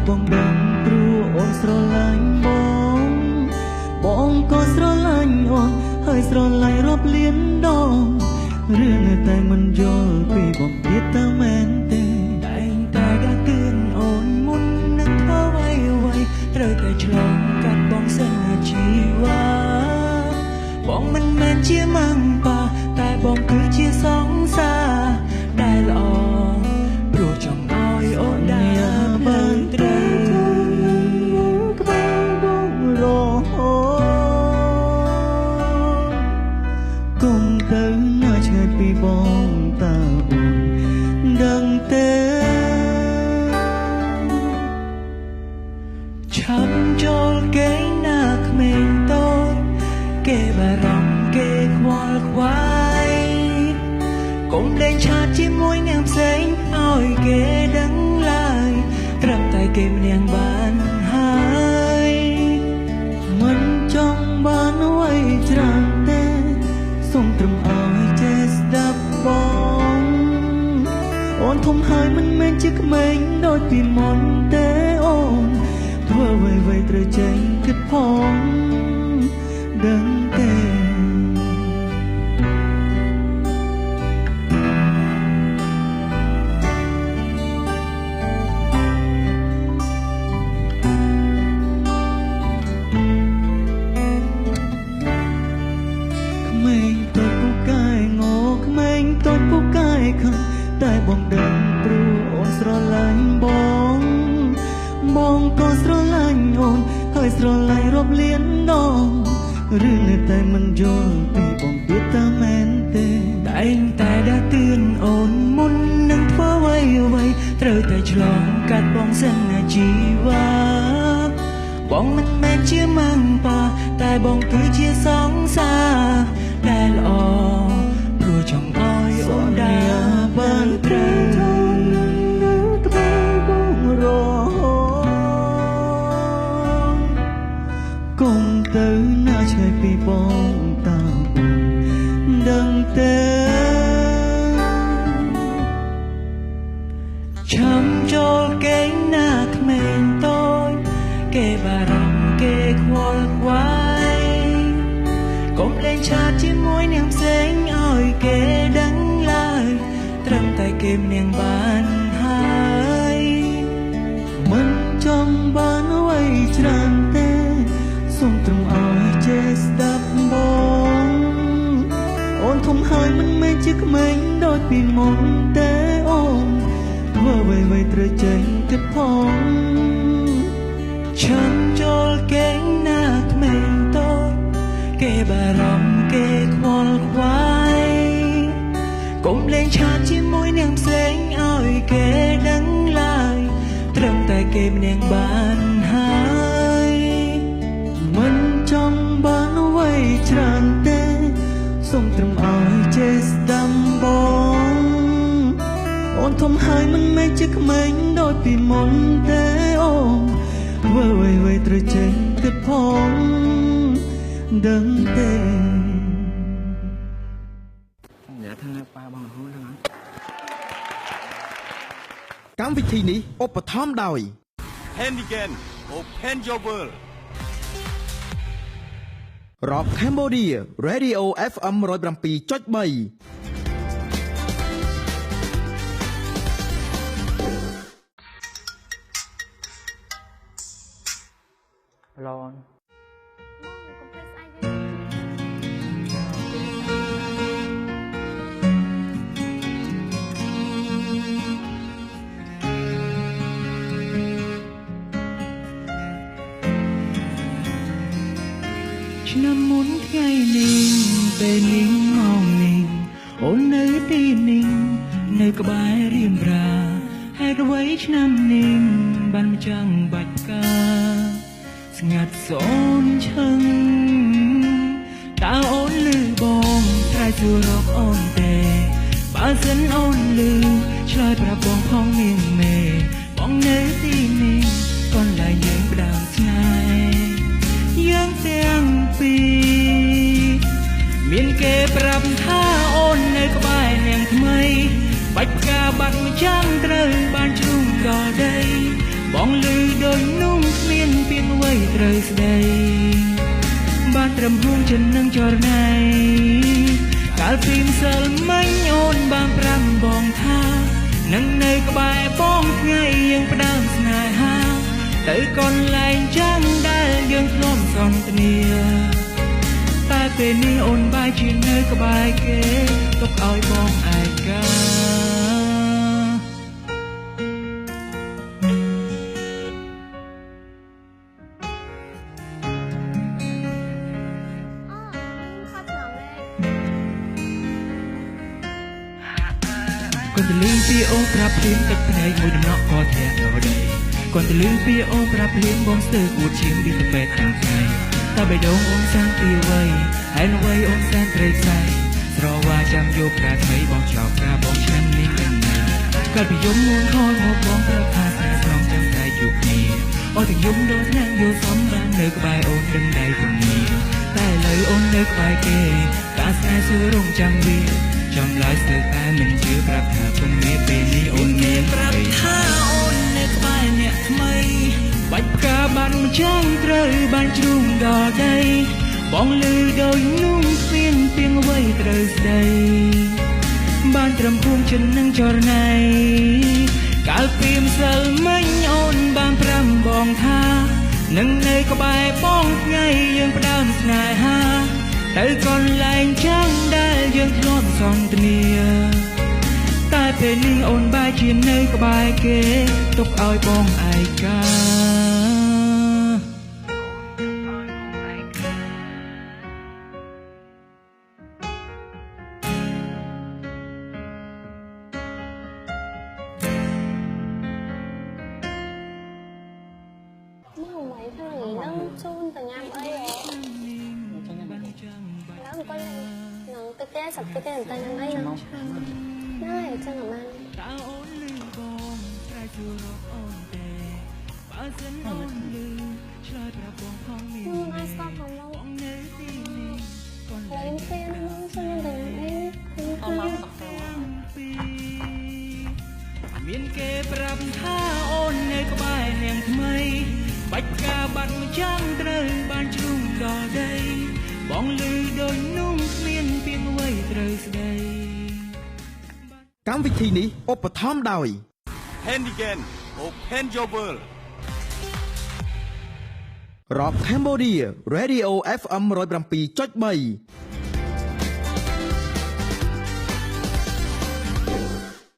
បងដឹងព្រោះអូនស្រឡាញ់បងក៏ស្រឡាញ់អូនហើយស្រឡាញ់រាប់លានដងរឿងនៅតែមិនយល់ពីបងទៀតតើមែនទេតែងតែដាស់តឿនអូនមុននឹងធ្វើអ្វីត្រូវតែឆ្លងកាត់បងសិនជីវ៉ាបងមិនមែនជាម៉ាំងប៉ាតែបងគឺជាសង្សារដែលល្អព្រោះចង់ឲ្យអូនដើរបានត្រូវក្បែរបងរហូតគុំទៅណាឆ្ងាយពីបងតើអូនដឹងទេឆាប់ចូលគេណាក្មេងតូចគេបារម្ភគេខ្វល់ខ្វាយកុំលេងឆាតជាមួយអ្នកផ្សេងឲ្យគេដឹងឡើយត្រឹមតែគេម្នាក់បានហើយមិនចង់បានអ្វីច្រើនទេសូមត្រឹមឲ្យចេះស្ដាប់បងអូនធំហើយមិនមែនជាក្មេងដូចពីមុនទេអូនធ្វើអ្វីៗត្រូវចេញគិតផងដឹងទេតែបងដឹងព្រោះអូនស្រឡាញ់បងក៏ស្រឡាញ់អូនហើយស្រឡាញ់រាប់លានដងរឿងនៅតែមិនយល់ពីបងទៀតតើមែនទេតែងតែដាស់តឿនអូនមុននឹងធ្វើអ្វីត្រូវតែឆ្លងកាត់បងសិនជីវ៉ាបងមិនមែនជាម៉ាំងប៉ាតែបងគឺជាសង្សារដែលល្អព្រោះចង់ឲ្យអូនដើរបានត្រូវក្បែរបងរហូតគុំទៅណាឆ្ងាយពីបងតើអូនដឹងទេឆាំចូលគេណាក្មេងតូចគេបារម្ភគេខ្វល់ខ្វាយកុំលេងឆាតជាមួយអ្នកផ្សេងឲ្យគេដឹងឡើយត្រឹមតែគេម្នាក់បានហើយមិនចង់បានអ្វីច្រើនទេសូមត្រឹមឲ្យចេះស្ដាប់បងអូនធំហើយមិនមែនជាក្មេងដូចពីមុនទេអូនធ្វើអ្វីៗត្រូវចេញគិតផងឆាំចូលគេណាក្មេងតូចគេបារម្ភគេខ្វល់ខ្វាយកុំលេងឆាតជាមួយអ្នកផ្សេងឲ្យគេដឹងឡើយត្រឹមតែគេម្នាក់បានហើយមិនចង់បានអ្វីច្រើនទេសូមត្រឹមឲ្យចេះស្ដាប់បងអូនធំហើយមិនមែនជាក្មេងដូចពីមុនទេអូនធ្វើអ្វីៗត្រូវចេះគិតផងដឹងទេកម្មវិធីនេះឧបត្ថម្ភដោយ Handigan Open Your World Rock Cambodia Radio FM 107.3ឡនឆ្នាំមុនថ្ងៃនេះពេលនេះមកនេះអូននៅទីនេះនៅក្បែររៀមរាហេតុអ្វីឆ្នាំនេះបានមិនចាំបាច់ផ្កាស្ងាត់សូនឈឹងតើអូនលឺបងត្រៃសួររកអូនទេបើសិនអូនលឺឆ្លើយប្រាប់បងផងនាងមេបងនៅទីនេះកន្លែងយើងផ្ដើមឆ្ងាយយើងទាំងពីរមានគេប្រាប់ថាអូននៅក្បែរនាងថ្មីបាច់ផ្កាបាក់មួយចាំត្រូវបានជ្រុំដល់ដី បងលឺដូចนุ่งគ្មានពីអ្វីត្រូវស្ដីបានត្រឹមហួងចិននឹងចរណៃកាលពីម្សិលមិញអូនបានប្រាំបងថានឹងនៅក្បែរបងថ្ងៃយើងផ្ដើមស្នេហាទៅកន្លែងចាំងដែលយើងធ្លាប់សន្ទនាតែពេលនេះអូនបែរជានៅក្បែរគេទុកឲ្យបងឯកា còn từ lưng phía ô prap liếm tập này ngồi đầm nọ có thể đỏ đầy còn từ lưng phía ô prap liếm bóng sơ của chiếm đi tập về thằng này ta bày đông ôm sang tiêu vây hay nó vây ôm sang trời say rò qua chăm vô cả thấy bóng chọc ra bóng chăm đi gần này còn bị giống muốn thôi một bóng prap tha xa xong chăm tay chụp nhẹ ôi thằng giống đôi ngang vô xóm ban nơi cái bài ôn đừng đầy phần nhiều tay lời ôn nơi cái bài kê cả xa xưa rung chăm vi trong lại sự ta mình chưa gặp thà không biết bên đi ôn miên gặp tha ôn nơi bài nhẹ mây bạch ca ban trăng trời ban trung đò đây bóng lư đôi nung phiên tiếng vây trời đây ban trầm khung chân nâng trò này cả phim sờ mênh ôn ban pram bong tha nâng nơi có bài bong ngay dương đam snai ha tới còn lại trăng đã dương thon son nia ta thể ninh ôn bài chiến nơi có bài kế tục oi bong ai ca mấy thằng nghỉ nó chun từ nhằm ơi nó không có nó cái té sập cái té người ta nhằm ấy nó này chân làm ăn nhưng ai stop không đâu lấy xe nó chun từ nhằm ấy không lâu miền kê pram tha ôn nơi có bài nàng mây bạch ca bạch trăng trời ban trung đò đây bóng lư đôi nung miền tiếng vây trời đây កម្មវិធីនេះឧបត្ថម្ភដោយ Handigan Open Your World Rock Cambodia Radio FM 107.3